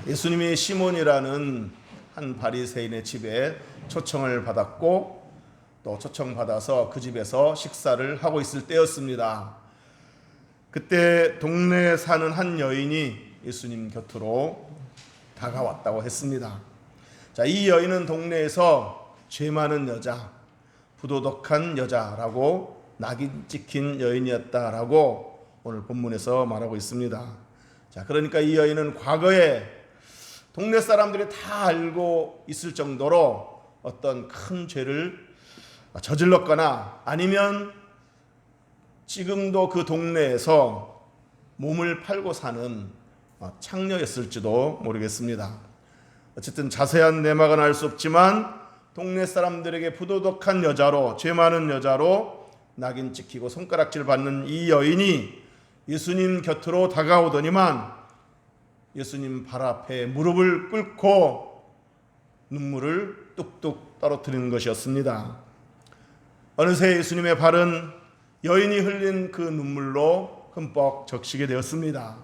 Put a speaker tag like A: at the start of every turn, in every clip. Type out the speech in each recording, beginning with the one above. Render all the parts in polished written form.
A: 예수님이 시몬이라는 한 바리새인의 집에 초청을 받았고 또 초청받아서 그 집에서 식사를 하고 있을 때였습니다. 그때 동네에 사는 한 여인이 예수님 곁으로 다가왔다고 했습니다. 자, 이 여인은 동네에서 죄 많은 여자, 부도덕한 여자라고 낙인 찍힌 여인이었다라고 오늘 본문에서 말하고 있습니다. 자, 그러니까 이 여인은 과거에 동네 사람들이 다 알고 있을 정도로 어떤 큰 죄를 저질렀거나 아니면 지금도 그 동네에서 몸을 팔고 사는 창녀였을지도 모르겠습니다. 어쨌든 자세한 내막은 알 수 없지만 동네 사람들에게 부도덕한 여자로, 죄 많은 여자로 낙인 찍히고 손가락질 받는 이 여인이 예수님 곁으로 다가오더니만 예수님 발 앞에 무릎을 꿇고 눈물을 뚝뚝 떨어뜨리는 것이었습니다. 어느새 예수님의 발은 여인이 흘린 그 눈물로 흠뻑 적시게 되었습니다.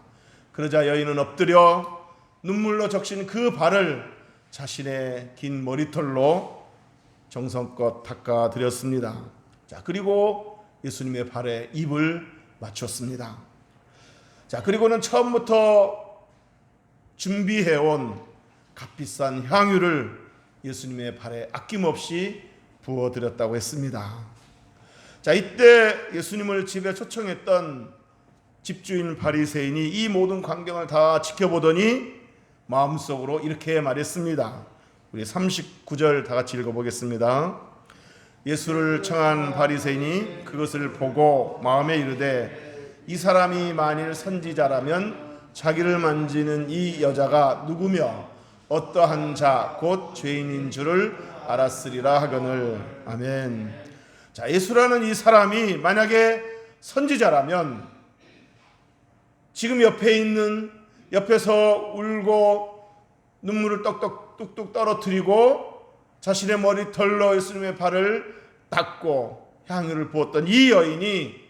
A: 그러자 여인은 엎드려 눈물로 적신 그 발을 자신의 긴 머리털로 정성껏 닦아드렸습니다. 자, 그리고 예수님의 발에 입을 맞췄습니다. 자, 그리고는 처음부터 준비해온 값비싼 향유를 예수님의 발에 아낌없이 부어드렸다고 했습니다. 자, 이때 예수님을 집에 초청했던 집주인 바리새인이 이 모든 광경을 다 지켜보더니 마음속으로 이렇게 말했습니다. 우리 39절 다 같이 읽어보겠습니다. 예수를 청한 바리새인이 그것을 보고 마음에 이르되 이 사람이 만일 선지자라면 자기를 만지는 이 여자가 누구며 어떠한 자 곧 죄인인 줄을 알았으리라 하거늘. 아멘. 자, 예수라는 이 사람이 만약에 선지자라면 지금 옆에서 울고 눈물을 뚝뚝 떨어뜨리고 자신의 머리털로 예수님의 발을 닦고 향유를 부었던 이 여인이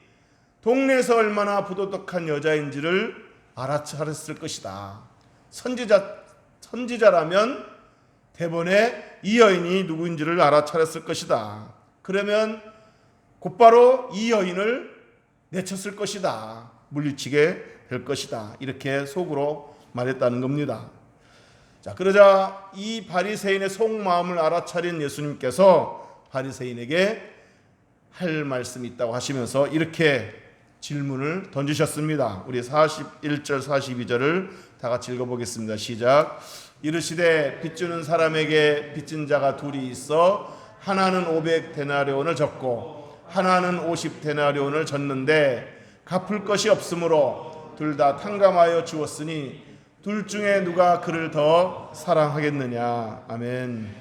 A: 동네에서 얼마나 부도덕한 여자인지를 알아차렸을 것이다. 선지자라면 대번에 이 여인이 누구인지를 알아차렸을 것이다. 그러면 곧바로 이 여인을 내쳤을 것이다. 물리치게 될 것이다. 이렇게 속으로 말했다는 겁니다. 자, 그러자 이 바리새인의 속마음을 알아차린 예수님께서 바리새인에게 할 말씀이 있다고 하시면서 이렇게 질문을 던지셨습니다. 우리 41절 42절을 다 같이 읽어보겠습니다. 시작. 이르시되 빚주는 사람에게 빚진 자가 둘이 있어 하나는 500데나리온을 졌고 하나는 50데나리온을 졌는데 갚을 것이 없으므로 둘 다 탕감하여 주었으니 둘 중에 누가 그를 더 사랑하겠느냐. 아멘.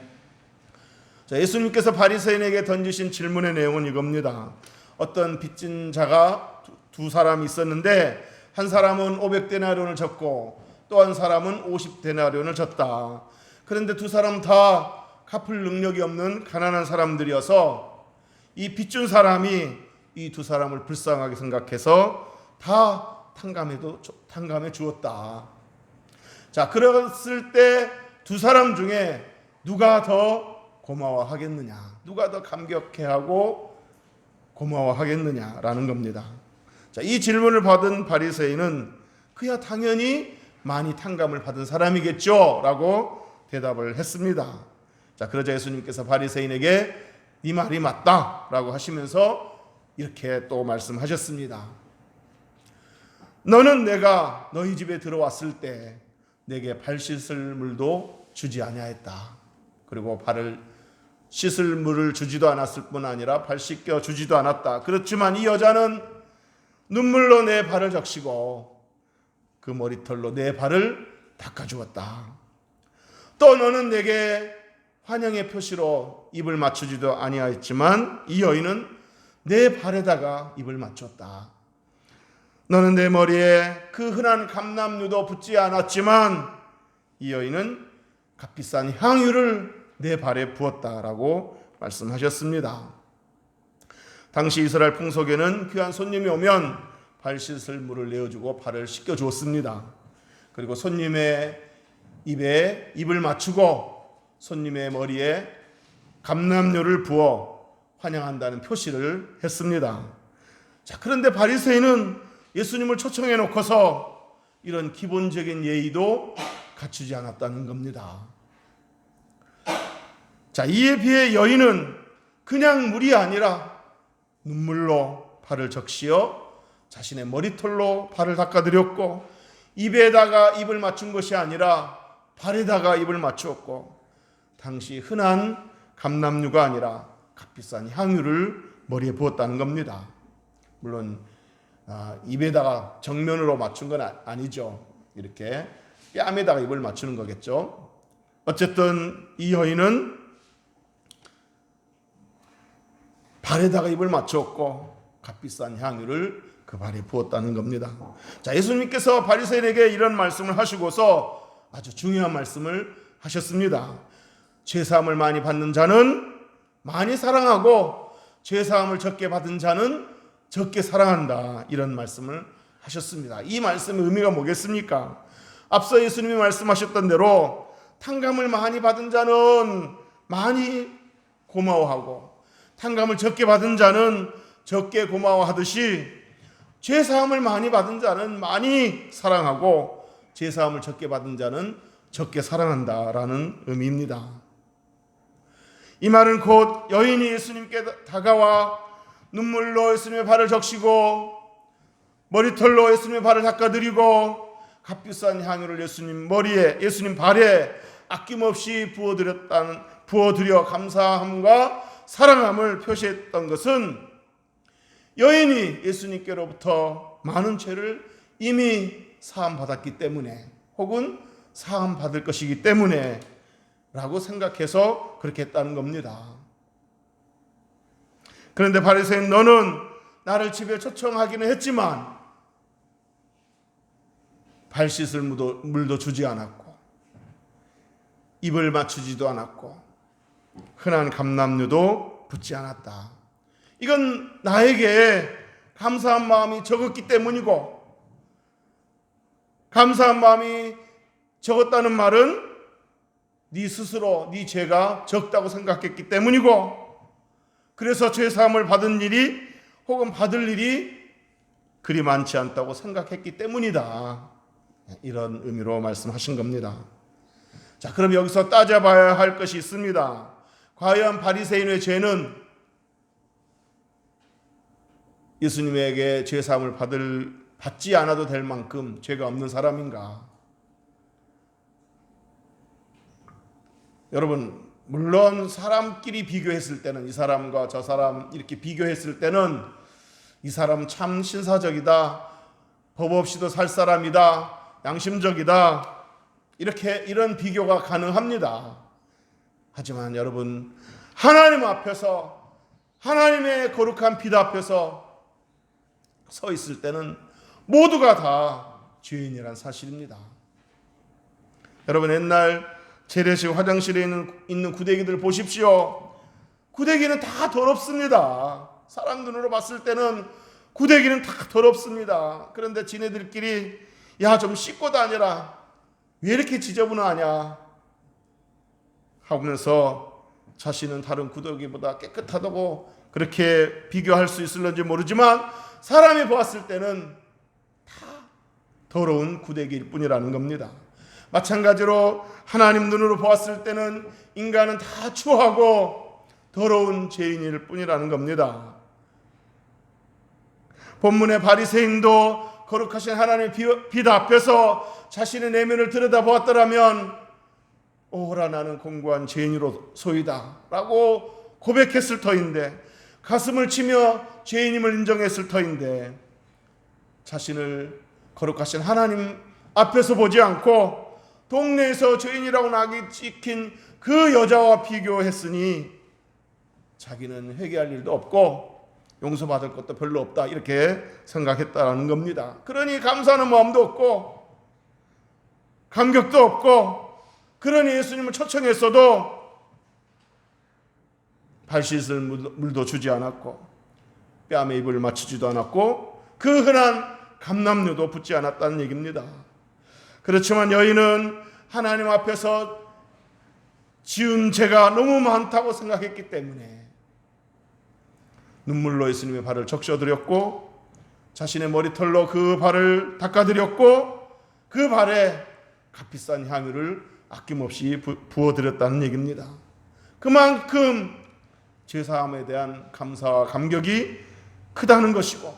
A: 자, 예수님께서 바리새인에게 던지신 질문의 내용은 이겁니다. 어떤 빚진 자가 두 사람이 있었는데 한 사람은 500데나리온을 졌고 또 한 사람은 50데나리온을 졌다. 그런데 두 사람 다 갚을 능력이 없는 가난한 사람들이어서 이 빚준 사람이 이 두 사람을 불쌍하게 생각해서 다 탕감해 주었다. 자, 그랬을 때 두 사람 중에 누가 더 고마워하겠느냐, 누가 더 감격해하고 고마워하겠느냐라는 겁니다. 자, 이 질문을 받은 바리새인은 그야 당연히 많이 탕감을 받은 사람이겠죠 라고 대답을 했습니다. 자, 그러자 예수님께서 바리새인에게 네 말이 맞다 라고 하시면서 이렇게 또 말씀하셨습니다. 너는 내가 너희 집에 들어왔을 때 내게 발 씻을 물도 주지 아니하였다. 그리고 발을 씻을 물을 주지도 않았을 뿐 아니라 발 씻겨 주지도 않았다. 그렇지만 이 여자는 눈물로 내 발을 적시고 그 머리털로 내 발을 닦아주었다. 또 너는 내게 환영의 표시로 입을 맞추지도 아니하였지만 이 여인은 내 발에다가 입을 맞췄다. 너는 내 머리에 그 흔한 감람류도 붓지 않았지만 이 여인은 값비싼 향유를 내 발에 부었다라고 말씀하셨습니다. 당시 이스라엘 풍속에는 귀한 손님이 오면 발 씻을 물을 내어주고 발을 씻겨 주었습니다. 그리고 손님의 입에 입을 맞추고 손님의 머리에 감람료를 부어 환영한다는 표시를 했습니다. 자, 그런데 바리새인은 예수님을 초청해 놓고서 이런 기본적인 예의도 갖추지 않았다는 겁니다. 자, 이에 비해 여인은 그냥 물이 아니라 눈물로 발을 적시어 자신의 머리털로 발을 닦아드렸고, 입에다가 입을 맞춘 것이 아니라 발에다가 입을 맞추었고, 당시 흔한 감람류가 아니라 값비싼 향유를 머리에 부었다는 겁니다. 물론 입에다가 정면으로 맞춘 건 아니죠. 이렇게 뺨에다가 입을 맞추는 거겠죠. 어쨌든 이 여인은 발에다가 입을 맞추었고 값비싼 향유를 그 발에 부었다는 겁니다. 자, 예수님께서 바리새인에게 이런 말씀을 하시고서 아주 중요한 말씀을 하셨습니다. 죄사함을 많이 받는 자는 많이 사랑하고 죄사함을 적게 받은 자는 적게 사랑한다, 이런 말씀을 하셨습니다. 이 말씀의 의미가 뭐겠습니까? 앞서 예수님이 말씀하셨던 대로 탕감을 많이 받은 자는 많이 고마워하고 탕감을 적게 받은 자는 적게 고마워하듯이 죄사함을 많이 받은 자는 많이 사랑하고 죄사함을 적게 받은 자는 적게 사랑한다라는 의미입니다. 이 말은 곧 여인이 예수님께 다가와 눈물로 예수님의 발을 적시고 머리털로 예수님의 발을 닦아드리고 값비싼 향유를 예수님 머리에, 예수님 발에 아낌없이 부어드려 감사함과 사랑함을 표시했던 것은 여인이 예수님께로부터 많은 죄를 이미 사함받았기 때문에, 혹은 사함받을 것이기 때문에 라고 생각해서 그렇게 했다는 겁니다. 그런데 바리새인, 너는 나를 집에 초청하기는 했지만 발 씻을 물도 주지 않았고 입을 맞추지도 않았고 흔한 감람류도 붓지 않았다. 이건 나에게 감사한 마음이 적었기 때문이고, 감사한 마음이 적었다는 말은 네 스스로 네 죄가 적다고 생각했기 때문이고, 그래서 죄사함을 받은 일이 혹은 받을 일이 그리 많지 않다고 생각했기 때문이다, 이런 의미로 말씀하신 겁니다. 자, 그럼 여기서 따져봐야 할 것이 있습니다. 과연 바리새인의 죄는 예수님에게 죄사함을 받지 않아도 될 만큼 죄가 없는 사람인가? 여러분, 물론 사람끼리 비교했을 때는, 이 사람과 저 사람 이렇게 비교했을 때는 이 사람 참 신사적이다, 법 없이도 살 사람이다, 양심적이다, 이런 비교가 가능합니다. 하지만 여러분, 하나님 앞에서, 하나님의 거룩한 빛 앞에서 서 있을 때는 모두가 다 죄인이란 사실입니다. 여러분, 옛날 재래식 화장실에 있는 구데기들 보십시오. 구데기는 다 더럽습니다. 사람 눈으로 봤을 때는 구데기는 다 더럽습니다. 그런데 지네들끼리 야, 좀 씻고 다녀라, 왜 이렇게 지저분하냐 하면서 자신은 다른 구데기보다 깨끗하다고 그렇게 비교할 수 있을런지 모르지만 사람이 보았을 때는 다 더러운 구데기일 뿐이라는 겁니다. 마찬가지로 하나님 눈으로 보았을 때는 인간은 다 추하고 더러운 죄인일 뿐이라는 겁니다. 본문의 바리새인도 거룩하신 하나님의 빛 앞에서 자신의 내면을 들여다보았더라면 오라, 나는 공고한 죄인으로소이다 라고 고백했을 터인데, 가슴을 치며 죄인임을 인정했을 터인데, 자신을 거룩하신 하나님 앞에서 보지 않고 동네에서 죄인이라고 낙이 찍힌 그 여자와 비교했으니 자기는 회개할 일도 없고 용서받을 것도 별로 없다, 이렇게 생각했다는 겁니다. 그러니 감사하는 마음도 없고 감격도 없고, 그러니 예수님을 초청했어도 발 씻을 물도 주지 않았고 뺨에 입을 맞추지도 않았고 그 흔한 감람류도 붓지 않았다는 얘기입니다. 그렇지만 여인은 하나님 앞에서 지은 죄가 너무 많다고 생각했기 때문에 눈물로 예수님의 발을 적셔드렸고 자신의 머리털로 그 발을 닦아드렸고 그 발에 값비싼 향유를 아낌없이 부어드렸다는 얘기입니다. 그만큼 죄사함에 대한 감사와 감격이 크다는 것이고,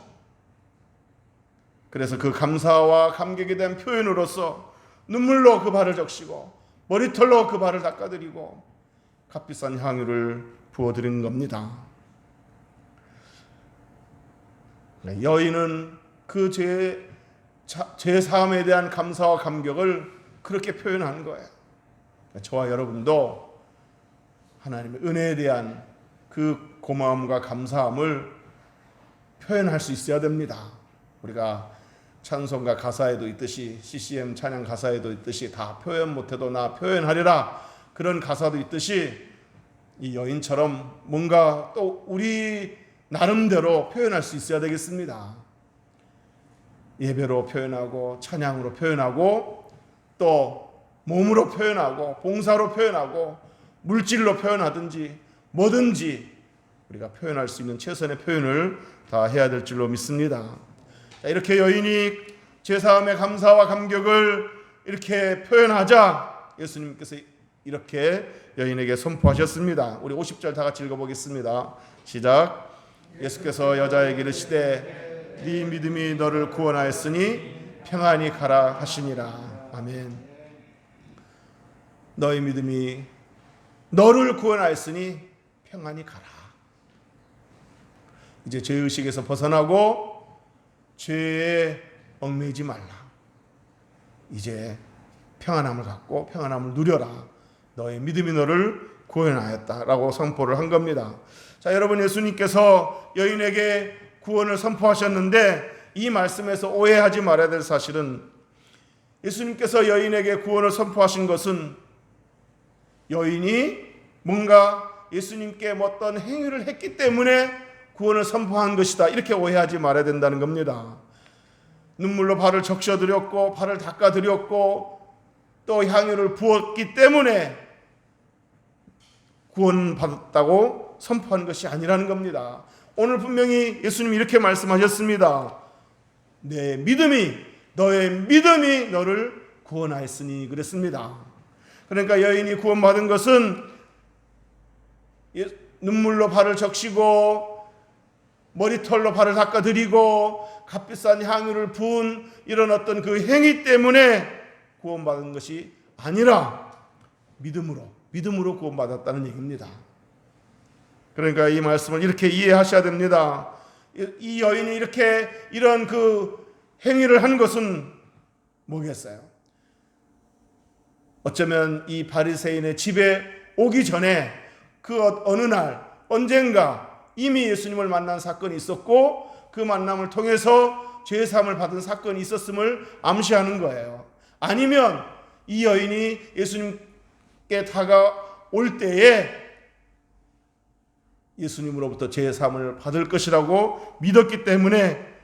A: 그래서 그 감사와 감격에 대한 표현으로서 눈물로 그 발을 적시고 머리털로 그 발을 닦아드리고 값비싼 향유를 부어드린 겁니다. 여인은 그 죄사함에 대한 감사와 감격을 그렇게 표현하는 거예요. 저와 여러분도 하나님의 은혜에 대한 그 고마움과 감사함을 표현할 수 있어야 됩니다. 우리가 찬송가 가사에도 있듯이, CCM 찬양 가사에도 있듯이 다 표현 못해도 나 표현하리라, 그런 가사도 있듯이 이 여인처럼 뭔가 또 우리 나름대로 표현할 수 있어야 되겠습니다. 예배로 표현하고 찬양으로 표현하고 또 몸으로 표현하고 봉사로 표현하고 물질로 표현하든지 뭐든지 우리가 표현할 수 있는 최선의 표현을 다 해야 될 줄로 믿습니다. 자, 이렇게 여인이 죄사함의 감사와 감격을 이렇게 표현하자 예수님께서 이렇게 여인에게 선포하셨습니다. 우리 50절 다 같이 읽어보겠습니다. 시작. 예수께서 여자에게 이르시되 네 믿음이 너를 구원하였으니 평안히 가라 하시니라. 아멘. 너의 믿음이 너를 구원하였으니 평안히 가라. 이제 죄의식에서 벗어나고 죄에 얽매이지 말라. 이제 평안함을 갖고 평안함을 누려라. 너의 믿음이 너를 구원하였다라고 선포를 한 겁니다. 자, 여러분, 예수님께서 여인에게 구원을 선포하셨는데 이 말씀에서 오해하지 말아야 될 사실은 예수님께서 여인에게 구원을 선포하신 것은 여인이 뭔가 예수님께 어떤 행위를 했기 때문에 구원을 선포한 것이다, 이렇게 오해하지 말아야 된다는 겁니다. 눈물로 발을 적셔드렸고 발을 닦아드렸고 또 향유를 부었기 때문에 구원받았다고 선포한 것이 아니라는 겁니다. 오늘 분명히 예수님이 이렇게 말씀하셨습니다. 너의 믿음이 너를 구원하였으니 그랬습니다. 그러니까 여인이 구원받은 것은 눈물로 발을 적시고 머리털로 발을 닦아드리고 값비싼 향유를 부은 이런 어떤 그 행위 때문에 구원받은 것이 아니라 믿음으로 구원받았다는 얘기입니다. 그러니까 이 말씀을 이렇게 이해하셔야 됩니다. 이 여인이 이런 그 행위를 한 것은 뭐겠어요? 어쩌면 이 바리새인의 집에 오기 전에 그 어느 날 언젠가 이미 예수님을 만난 사건이 있었고 그 만남을 통해서 죄사함을 받은 사건이 있었음을 암시하는 거예요. 아니면 이 여인이 예수님께 다가올 때에 예수님으로부터 죄사함을 받을 것이라고 믿었기 때문에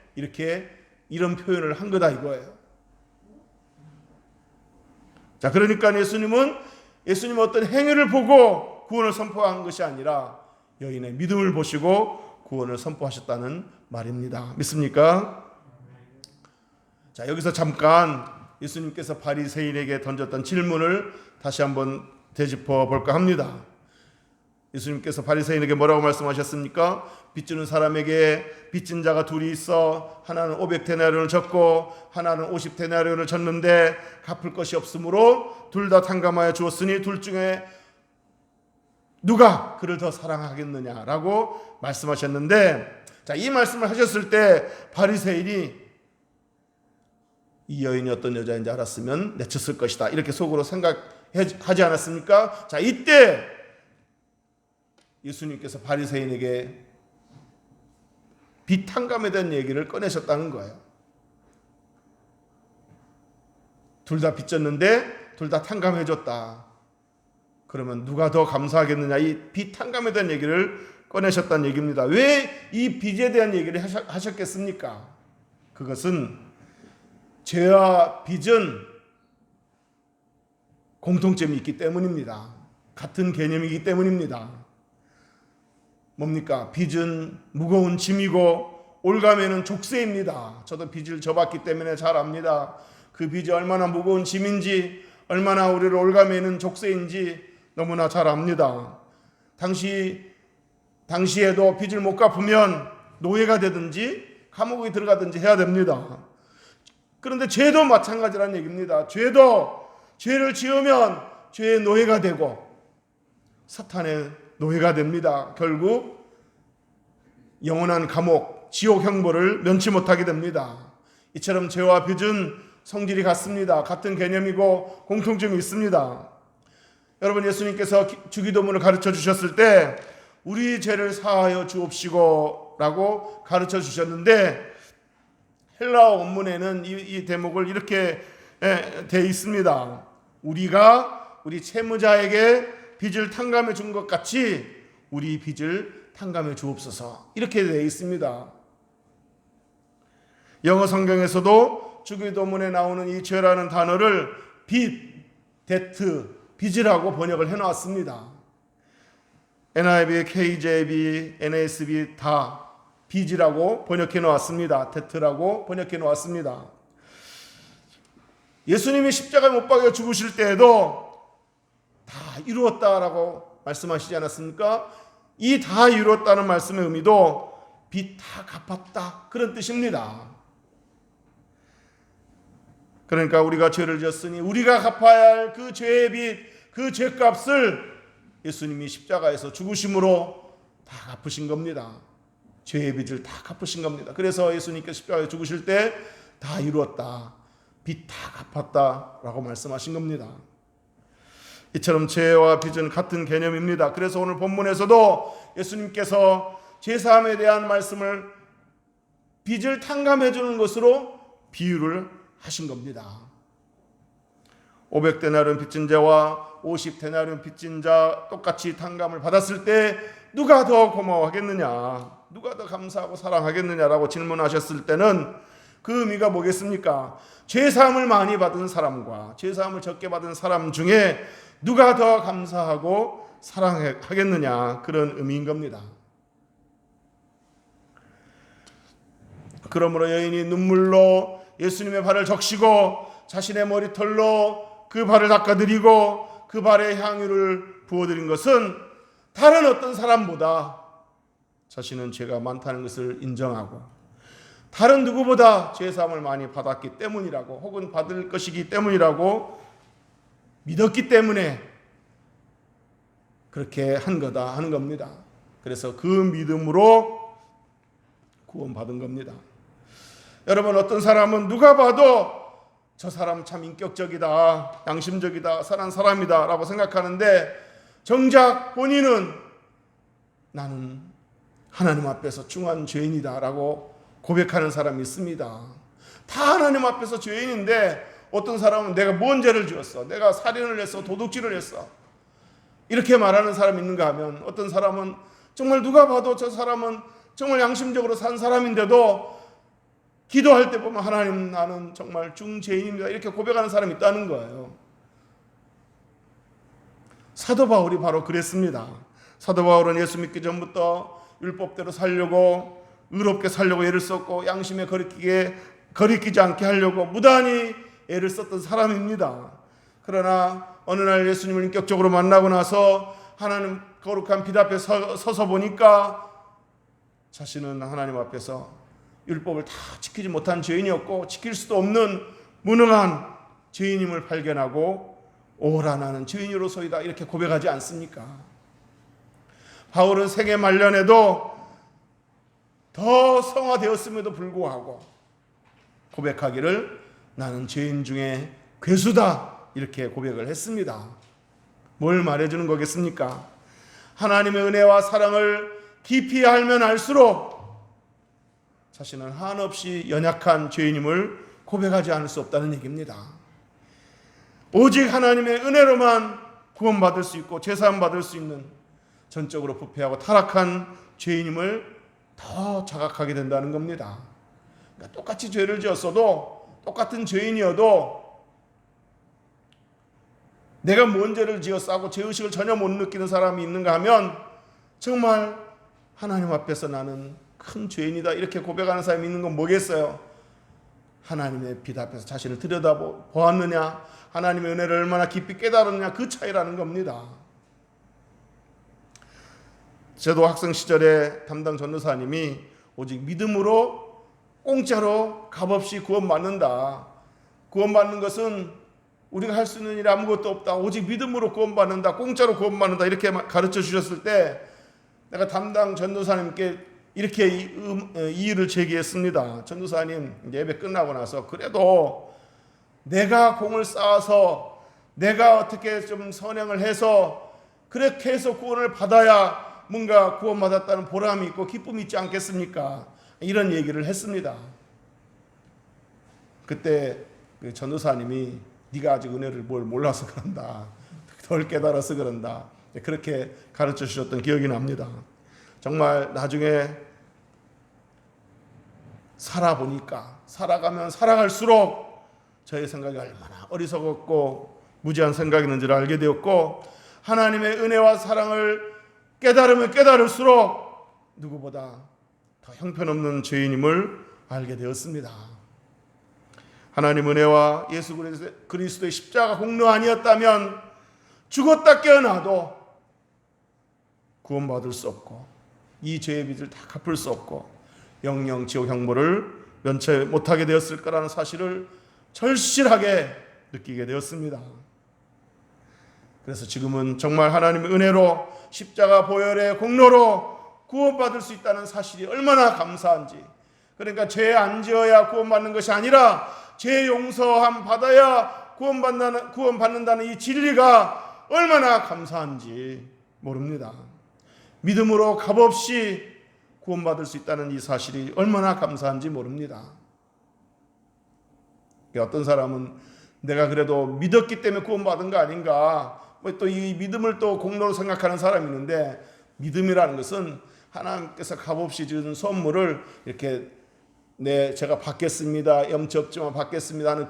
A: 이런 표현을 한 거다 이거예요. 자, 그러니까 예수님은 어떤 행위를 보고 구원을 선포한 것이 아니라 여인의 믿음을 보시고 구원을 선포하셨다는 말입니다. 믿습니까? 자, 여기서 잠깐 예수님께서 바리새인에게 던졌던 질문을 다시 한번 되짚어 볼까 합니다. 예수님께서 바리새인에게 뭐라고 말씀하셨습니까? 빚주는 사람에게 빚진 자가 둘이 있어 하나는 500데나리온을 졌고 하나는 50데나리온을 졌는데 갚을 것이 없으므로 둘 다 탕감하여 주었으니 둘 중에 누가 그를 더 사랑하겠느냐라고 말씀하셨는데, 자, 이 말씀을 하셨을 때 바리새인이 이 여인이 어떤 여자인지 알았으면 내쳤을 것이다, 이렇게 속으로 생각하지 않았습니까? 자, 이때 예수님께서 바리새인에게 빚 탕감에 대한 얘기를 꺼내셨다는 거예요. 둘 다 빚졌는데 둘 다 탕감해 줬다. 그러면 누가 더 감사하겠느냐, 이 빚 탕감에 대한 얘기를 꺼내셨다는 얘기입니다. 왜 이 빚에 대한 얘기를 하셨겠습니까? 그것은 죄와 빚은 공통점이 있기 때문입니다. 같은 개념이기 때문입니다. 뭡니까? 빚은 무거운 짐이고 올가매는 족쇄입니다. 저도 빚을 져봤기 때문에 잘 압니다. 그 빚이 얼마나 무거운 짐인지, 얼마나 우리를 올가매는 족쇄인지 너무나 잘 압니다. 당시에도 빚을 못 갚으면 노예가 되든지 감옥에 들어가든지 해야 됩니다. 그런데 죄도 마찬가지라는 얘기입니다. 죄를 지으면 죄의 노예가 되고 사탄의 노예가 됩니다. 결국 영원한 감옥, 지옥 형벌을 면치 못하게 됩니다. 이처럼 죄와 빚은 성질이 같습니다. 같은 개념이고 공통점이 있습니다. 여러분, 예수님께서 주기도문을 가르쳐 주셨을 때 우리 죄를 사하여 주옵시고 라고 가르쳐 주셨는데, 헬라어 원문에는 이 대목을 이렇게 되어 있습니다. 우리가 우리 채무자에게 빚을 탕감해 준 것 같이 우리 빚을 탕감해 주옵소서, 이렇게 되어 있습니다. 영어 성경에서도 주기도문에 나오는 이 죄라는 단어를 빚, 데트, 빚이라고 번역을 해놨습니다. NIV, KJV, NASB 다 빚이라고 번역해 놓았습니다. 데트라고 번역해 놓았습니다. 예수님이 십자가에 못 박혀 죽으실 때에도 다 이루었다라고 말씀하시지 않았습니까? 이 다 이루었다는 말씀의 의미도 빚 다 갚았다, 그런 뜻입니다. 그러니까 우리가 죄를 지었으니 우리가 갚아야 할 그 죄의 빚, 그 죄값을 예수님이 십자가에서 죽으심으로 다 갚으신 겁니다. 죄의 빚을 다 갚으신 겁니다. 그래서 예수님께서 십자가에 죽으실 때 다 이루었다, 빚 다 갚았다라고 말씀하신 겁니다. 이처럼 죄와 빚은 같은 개념입니다. 그래서 오늘 본문에서도 예수님께서 죄사함에 대한 말씀을 빚을 탕감해 주는 것으로 비유를 하신 겁니다. 500데나리온 빚진 자와 50데나리온 빚진 자 똑같이 탕감을 받았을 때 누가 더 고마워하겠느냐, 누가 더 감사하고 사랑하겠느냐라고 질문하셨을 때는 그 의미가 뭐겠습니까? 죄사함을 많이 받은 사람과 죄사함을 적게 받은 사람 중에 누가 더 감사하고 사랑하겠느냐, 그런 의미인 겁니다. 그러므로 여인이 눈물로 예수님의 발을 적시고 자신의 머리털로 그 발을 닦아드리고 그 발에 향유를 부어드린 것은 다른 어떤 사람보다 자신은 죄가 많다는 것을 인정하고 다른 누구보다 죄사함을 많이 받았기 때문이라고, 혹은 받을 것이기 때문이라고 믿었기 때문에 그렇게 한 거다 하는 겁니다. 그래서 그 믿음으로 구원받은 겁니다. 여러분, 어떤 사람은 누가 봐도 저 사람 참 인격적이다, 양심적이다, 선한 사람이다 라고 생각하는데 정작 본인은 나는 하나님 앞에서 중한 죄인이다 라고 고백하는 사람이 있습니다. 다 하나님 앞에서 죄인인데 어떤 사람은 내가 뭔 죄를 지었어, 내가 살인을 했어, 도둑질을 했어, 이렇게 말하는 사람이 있는가 하면, 어떤 사람은 정말 누가 봐도 저 사람은 정말 양심적으로 산 사람인데도 기도할 때 보면 하나님 나는 정말 중죄인입니다, 이렇게 고백하는 사람이 있다는 거예요. 사도 바울이 바로 그랬습니다. 사도 바울은 예수 믿기 전부터 율법대로 살려고, 의롭게 살려고 애를 썼고 양심에 거리끼지 않게 하려고 무단히 애를 썼던 사람입니다. 그러나 어느 날 예수님을 인격적으로 만나고 나서 하나님 거룩한 빛 앞에 서서 보니까 자신은 하나님 앞에서 율법을 다 지키지 못한 죄인이었고 지킬 수도 없는 무능한 죄인임을 발견하고 오라 나는 죄인으로서이다, 이렇게 고백하지 않습니까? 바울은 생애 말년에도 더 성화되었음에도 불구하고 고백하기를 나는 죄인 중에 괴수다, 이렇게 고백을 했습니다. 뭘 말해주는 거겠습니까? 하나님의 은혜와 사랑을 깊이 알면 알수록 자신은 한없이 연약한 죄인임을 고백하지 않을 수 없다는 얘기입니다. 오직 하나님의 은혜로만 구원받을 수 있고 제사함 받을 수 있는 전적으로 부패하고 타락한 죄인임을 더 자각하게 된다는 겁니다. 그러니까 똑같이 죄를 지었어도, 똑같은 죄인이어도 내가 뭔 죄를 지어 싸고 죄의식을 전혀 못 느끼는 사람이 있는가 하면 정말 하나님 앞에서 나는 큰 죄인이다 이렇게 고백하는 사람이 있는 건 뭐겠어요? 하나님의 빛 앞에서 자신을 들여다보았느냐, 하나님의 은혜를 얼마나 깊이 깨달았느냐, 그 차이라는 겁니다. 저도 학생 시절에 담당 전도사님이 오직 믿음으로 공짜로 값없이 구원받는다, 구원받는 것은 우리가 할 수 있는 일이 아무것도 없다, 오직 믿음으로 구원받는다, 공짜로 구원받는다 이렇게 가르쳐 주셨을 때 내가 담당 전도사님께 이렇게 이의를 제기했습니다. 전도사님, 예배 끝나고 나서 그래도 내가 공을 쌓아서 내가 어떻게 좀 선행을 해서 그렇게 해서 구원을 받아야 뭔가 구원받았다는 보람이 있고 기쁨이 있지 않겠습니까? 이런 얘기를 했습니다. 그때 그 전도사님이 네가 아직 은혜를 뭘 몰라서 그런다, 덜 깨달아서 그런다, 그렇게 가르쳐 주셨던 기억이 납니다. 정말 나중에 살아가면 살아갈수록 저의 생각이 얼마나 어리석었고 무지한 생각이었는지를 알게 되었고, 하나님의 은혜와 사랑을 깨달으면 깨달을수록 누구보다 더 형편없는 죄인임을 알게 되었습니다. 하나님 은혜와 예수 그리스도의 십자가 공로 아니었다면 죽었다 깨어나도 구원받을 수 없고 이 죄의 빚을 다 갚을 수 없고 영영 지옥 형벌을 면치 못하게 되었을 거라는 사실을 절실하게 느끼게 되었습니다. 그래서 지금은 정말 하나님의 은혜로 십자가 보혈의 공로로 구원받을 수 있다는 사실이 얼마나 감사한지, 그러니까 죄 안 지어야 구원받는 것이 아니라 죄 용서함 받아야 구원받는다는 이 진리가 얼마나 감사한지 모릅니다. 믿음으로 값없이 구원받을 수 있다는 이 사실이 얼마나 감사한지 모릅니다. 어떤 사람은 내가 그래도 믿었기 때문에 구원받은 거 아닌가, 또 이 믿음을 또 공로로 생각하는 사람이 있는데, 믿음이라는 것은 하나님께서 값없이 주는 선물을 이렇게 제가 받겠습니다, 염치 없지만 받겠습니다 하는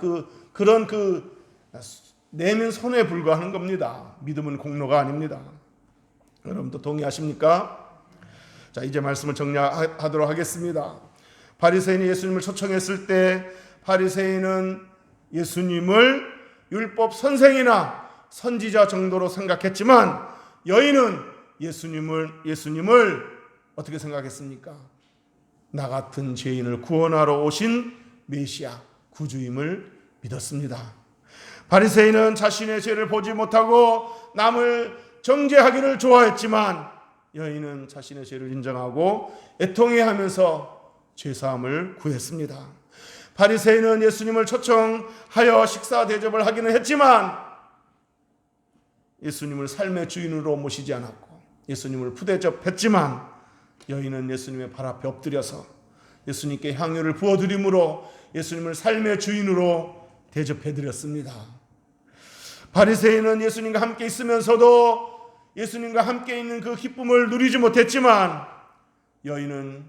A: 그런 내면 손에 불과하는 겁니다. 믿음은 공로가 아닙니다. 여러분도 동의하십니까? 자, 이제 말씀을 정리하도록 하겠습니다. 바리새인이 예수님을 초청했을 때 바리새인은 예수님을 율법 선생이나 선지자 정도로 생각했지만 여인은 예수님을 어떻게 생각했습니까? 나 같은 죄인을 구원하러 오신 메시아 구주임을 믿었습니다. 바리새인은 자신의 죄를 보지 못하고 남을 정죄하기를 좋아했지만 여인은 자신의 죄를 인정하고 애통해하면서 죄사함을 구했습니다. 바리새인은 예수님을 초청하여 식사 대접을 하기는 했지만 예수님을 삶의 주인으로 모시지 않았고 예수님을 푸대접했지만 여인은 예수님의 발 앞에 엎드려서 예수님께 향유를 부어드림으로 예수님을 삶의 주인으로 대접해드렸습니다. 바리새인은 예수님과 함께 있으면서도 예수님과 함께 있는 그 기쁨을 누리지 못했지만 여인은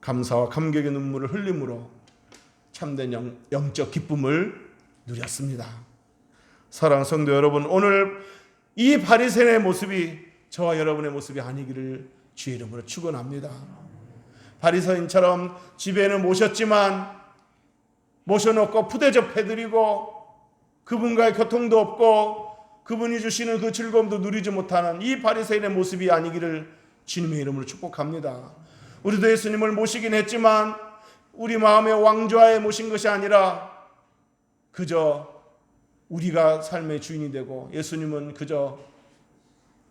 A: 감사와 감격의 눈물을 흘림으로 참된 영적 기쁨을 누렸습니다. 사랑하는 성도 여러분, 오늘 이 바리새인의 모습이 저와 여러분의 모습이 아니기를 주의 이름으로 축원합니다. 바리새인처럼 집에는 모셨지만 모셔놓고 푸대접해드리고 그분과의 교통도 없고 그분이 주시는 그 즐거움도 누리지 못하는 이 바리새인의 모습이 아니기를 주님의 이름으로 축복합니다. 우리도 예수님을 모시긴 했지만 우리 마음의 왕좌에 모신 것이 아니라 그저 우리가 삶의 주인이 되고 예수님은 그저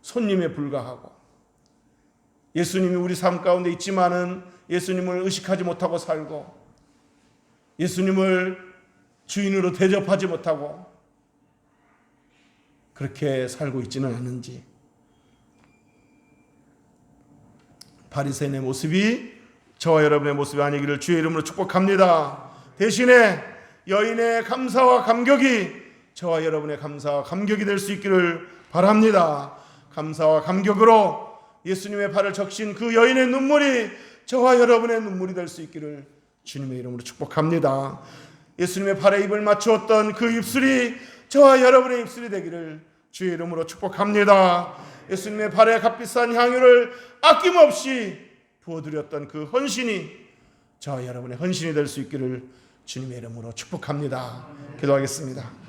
A: 손님에 불과하고 예수님이 우리 삶 가운데 있지만은 예수님을 의식하지 못하고 살고 예수님을 주인으로 대접하지 못하고 그렇게 살고 있지는 않은지, 바리새인의 모습이 저와 여러분의 모습이 아니기를 주의 이름으로 축복합니다. 대신에 여인의 감사와 감격이 저와 여러분의 감사와 감격이 될 수 있기를 바랍니다. 감사와 감격으로 예수님의 발을 적신 그 여인의 눈물이 저와 여러분의 눈물이 될 수 있기를 주님의 이름으로 축복합니다. 예수님의 발에 입을 맞추었던 그 입술이 저와 여러분의 입술이 되기를 주의 이름으로 축복합니다. 예수님의 발에 값비싼 향유를 아낌없이 부어드렸던 그 헌신이 저와 여러분의 헌신이 될 수 있기를 주님의 이름으로 축복합니다. 기도하겠습니다.